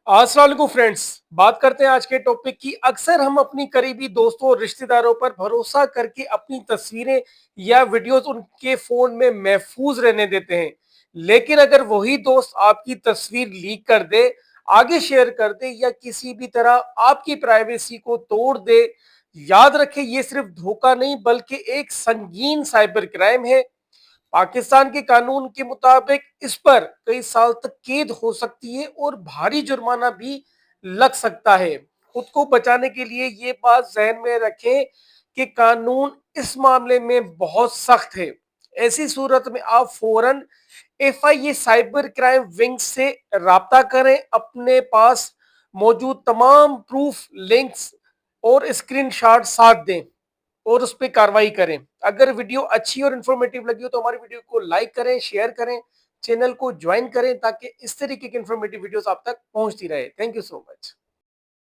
अस्सलाम वालेकुम फ्रेंड्स। बात करते हैं आज के टॉपिक की। अक्सर हम अपनी करीबी दोस्तों और रिश्तेदारों पर भरोसा करके अपनी तस्वीरें या वीडियोस उनके फोन में महफूज रहने देते हैं, लेकिन अगर वही दोस्त आपकी तस्वीर लीक कर दे, आगे शेयर कर दे या किसी भी तरह आपकी प्राइवेसी को तोड़ दे, याद रखें ये सिर्फ धोखा नहीं बल्कि एक संगीन साइबर क्राइम है। पाकिस्तान के कानून के मुताबिक इस पर कई साल तक कैद हो सकती है और भारी जुर्माना भी लग सकता है। खुद को बचाने के लिए ये बात जहन में रखें कि कानून इस मामले में बहुत सख्त है। ऐसी सूरत में आप फौरन एफआईए साइबर क्राइम विंग से राब्ता करें, अपने पास मौजूद तमाम प्रूफ, लिंक्स और स्क्रीनशॉट साथ दें और उस पे कार्रवाई करें। अगर वीडियो अच्छी और इन्फॉर्मेटिव लगी हो तो हमारी वीडियो को लाइक करें, शेयर करें, चैनल को ज्वाइन करें ताकि इस तरीके की इन्फॉर्मेटिव वीडियोस आप तक पहुंचती रहे। Thank you so much.